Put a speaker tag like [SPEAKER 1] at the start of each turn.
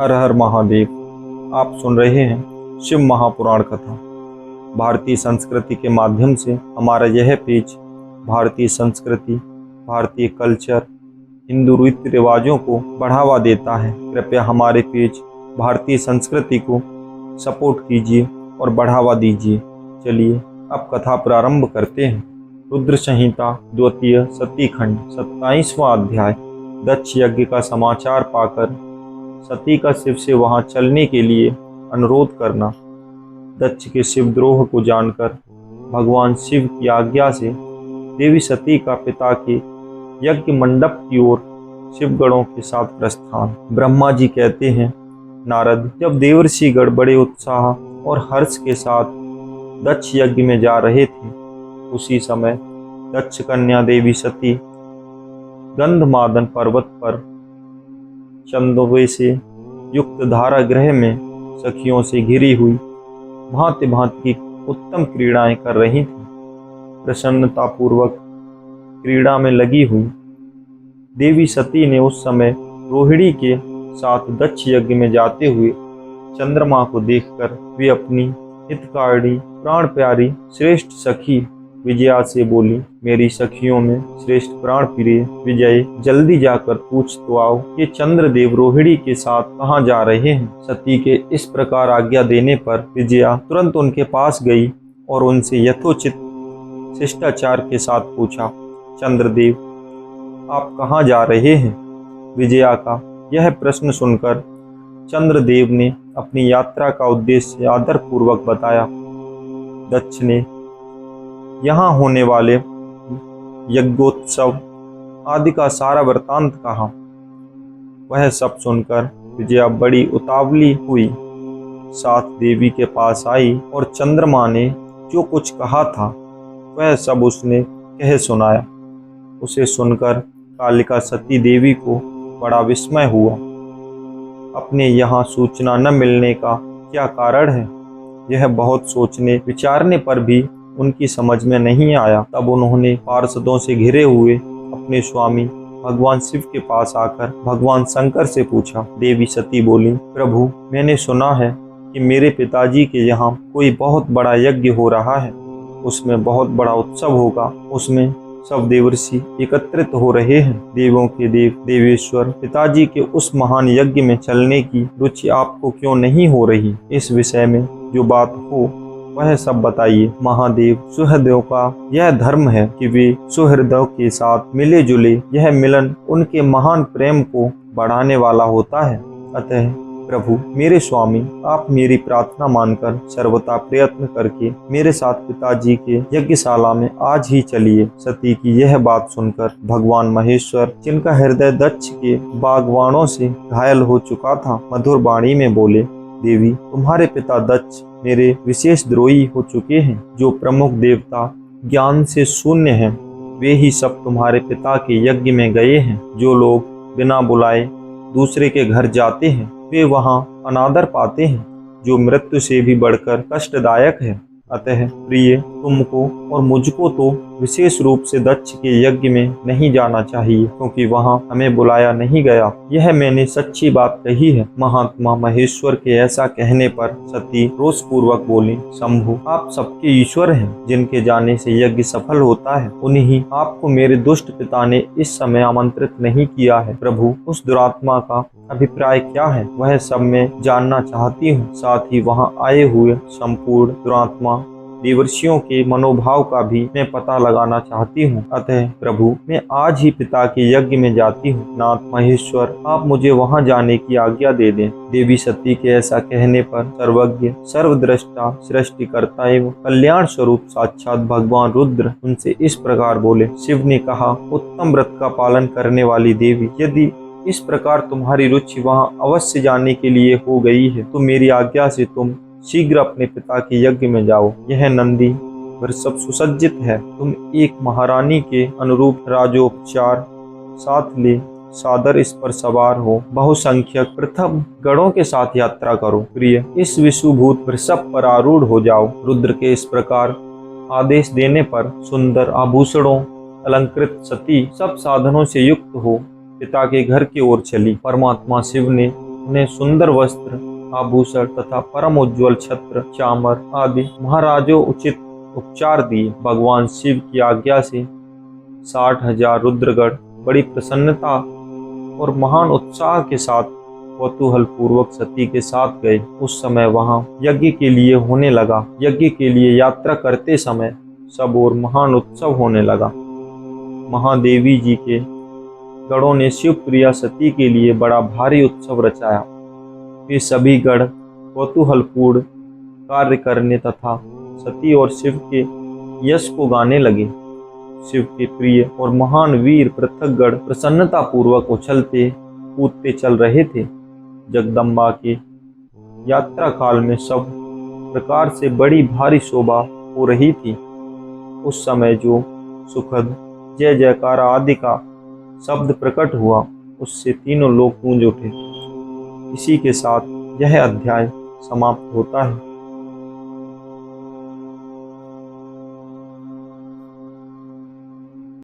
[SPEAKER 1] हर हर महादेव। आप सुन रहे हैं शिव महापुराण कथा। भारतीय संस्कृति के माध्यम से हमारा यह पेज भारतीय संस्कृति, भारतीय कल्चर, हिंदू रीति रिवाजों को बढ़ावा देता है। कृपया हमारे पेज भारतीय संस्कृति को सपोर्ट कीजिए और बढ़ावा दीजिए। चलिए अब कथा प्रारंभ करते हैं। रुद्र संहिता द्वितीय सती खंड 27वां अध्याय। दक्ष यज्ञ का समाचार पाकर सती का शिव से वहां चलने के लिए अनुरोध करना। दक्ष के शिवद्रोह को जानकर भगवान शिव की आज्ञा से देवी सती का पिता के यज्ञ मंडप की ओर शिवगणों के साथ प्रस्थान। ब्रह्मा जी कहते हैं, नारद, जब देवर्षिगण बड़े उत्साह और हर्ष के साथ दक्ष यज्ञ में जा रहे थे, उसी समय दक्ष कन्या देवी सती गंधमादन पर्वत पर चंदोवे से युक्त धारागृह में सखियों से घिरी हुई भांति भांति की उत्तम क्रीड़ाएं कर रही थी। प्रसन्नतापूर्वक क्रीड़ा में लगी हुई देवी सती ने उस समय रोहिणी के साथ दक्ष यज्ञ में जाते हुए चंद्रमा को देखकर वे अपनी हितकारिणी प्राण प्यारी श्रेष्ठ सखी विजया से बोली, मेरी सखियों में श्रेष्ठ प्राण प्रिय विजय, जल्दी जाकर पूछ तो आओ, ये चंद्रदेव रोहिणी के साथ कहाँ जा रहे हैं। सती के इस प्रकार आज्ञा देने पर विजया तुरंत उनके पास गई और उनसे यथोचित शिष्टाचार के साथ पूछा, चंद्रदेव आप कहाँ जा रहे हैं। विजया का यह प्रश्न सुनकर चंद्रदेव ने अपनी यात्रा का उद्देश्य आदरपूर्वक बताया। दक्ष ने यहाँ होने वाले यज्ञोत्सव आदि का सारा वृतांत कहा। वह सब सुनकर विजया बड़ी उतावली हुई, साथ देवी के पास आई और चंद्रमा ने जो कुछ कहा था वह सब उसने कह सुनाया। उसे सुनकर कालिका सती देवी को बड़ा विस्मय हुआ। अपने यहाँ सूचना न मिलने का क्या कारण है, यह बहुत सोचने विचारने पर भी उनकी समझ में नहीं आया। तब उन्होंने पार्षदों से घिरे हुए अपने स्वामी भगवान शिव के पास आकर भगवान शंकर से पूछा। देवी सती बोली, प्रभु, मैंने सुना है कि मेरे पिताजी के यहाँ कोई बहुत बड़ा यज्ञ हो रहा है, उसमें बहुत बड़ा उत्सव होगा, उसमें सब देवर्षि एकत्रित हो रहे हैं। देवों के देव देवेश्वर पिताजी के उस महान यज्ञ में चलने की रुचि आपको क्यों नहीं हो रही। इस विषय में जो बात हो वह सब बताइए। महादेव, सुहृदयों का यह धर्म है कि वे सुहृदयों के साथ मिले जुले। यह मिलन उनके महान प्रेम को बढ़ाने वाला होता है। अतः प्रभु मेरे स्वामी, आप मेरी प्रार्थना मानकर सर्वथा प्रयत्न करके मेरे साथ पिताजी के यज्ञशाला में आज ही चलिए। सती की यह बात सुनकर भगवान महेश्वर, जिनका हृदय दक्ष के बागवानों से घायल हो चुका था, मधुर वाणी में बोले, देवी, तुम्हारे पिता दक्ष मेरे विशेष द्रोही हो चुके हैं। जो प्रमुख देवता ज्ञान से शून्य हैं, वे ही सब तुम्हारे पिता के यज्ञ में गए हैं। जो लोग बिना बुलाए दूसरे के घर जाते हैं, वे वहां अनादर पाते हैं, जो मृत्यु से भी बढ़कर कष्टदायक है। अतः प्रिय, तुमको और मुझको तो विशेष रूप से दक्ष के यज्ञ में नहीं जाना चाहिए, क्योंकि वहां हमें बुलाया नहीं गया। यह मैंने सच्ची बात कही है। महात्मा महेश्वर के ऐसा कहने पर सती रोषपूर्वक बोली, शंभु, आप सबके ईश्वर हैं। जिनके जाने से यज्ञ सफल होता है, उन्हीं आपको मेरे दुष्ट पिता ने इस समय आमंत्रित नहीं किया है। प्रभु, उस दुरात्मा का अभिप्राय क्या है, वह सब मैं जानना चाहती हूँ। साथ ही वहाँ आए हुए संपूर्ण दुरात्मा देवर्षियों के मनोभाव का भी मैं पता लगाना चाहती हूँ। अतः प्रभु, मैं आज ही पिता के यज्ञ में जाती हूँ। नाथ महेश्वर, आप मुझे वहाँ जाने की आज्ञा दे दें। देवी सती के ऐसा कहने पर सर्वज्ञ, सर्वद्रष्टा, सृष्टिकर्ता एवं कल्याण स्वरूप साक्षात भगवान रुद्र उनसे इस प्रकार बोले। शिव ने कहा, उत्तम व्रत का पालन करने वाली देवी, यदि इस प्रकार तुम्हारी रुचि वहां अवश्य जाने के लिए हो गई है, तो मेरी आज्ञा से तुम शीघ्र अपने पिता के यज्ञ में जाओ। यह नंदी वृषभ सुसज्जित है। तुम एक महारानी के अनुरूप राजोपचार साथ ले सादर इस पर सवार हो बहुसंख्यक प्रथम गणों के साथ यात्रा करो। प्रिय, इस विषुभूत वृषभ पर आरूढ़ हो जाओ। रुद्र के इस प्रकार आदेश देने पर सुंदर आभूषणों अलंकृत सती सब साधनों से युक्त हो पिता के घर की ओर चली। परमात्मा शिव ने उन्हें सुंदर वस्त्र, आभूषण तथा परम उज्ज्वल छत्र, चामर आदि महाराजों उचित उपचार दिए। भगवान शिव की आज्ञा से 60,000 रुद्रगण बड़ी प्रसन्नता और महान उत्साह के साथ कौतूहल पूर्वक सती के साथ गए। उस समय वहां यज्ञ के लिए होने लगा। यज्ञ के लिए यात्रा करते समय सब और महान उत्सव होने लगा। महादेवी जी के गणों ने शिव प्रिया सती के लिए बड़ा भारी उत्सव रचाया। वे सभी गण कौतूहलपूर्ण कार्य करने तथा सती और शिव के यश को गाने लगे। शिव के प्रिय और महान वीर पृथक गण प्रसन्नता पूर्वक उछलते कूदते चल रहे थे। जगदम्बा के यात्रा काल में सब प्रकार से बड़ी भारी शोभा हो रही थी। उस समय जो सुखद जय जयकार आदि का शब्द प्रकट हुआ, उससे तीनों लोग गूंज उठे। इसी के साथ यह अध्याय समाप्त होता है।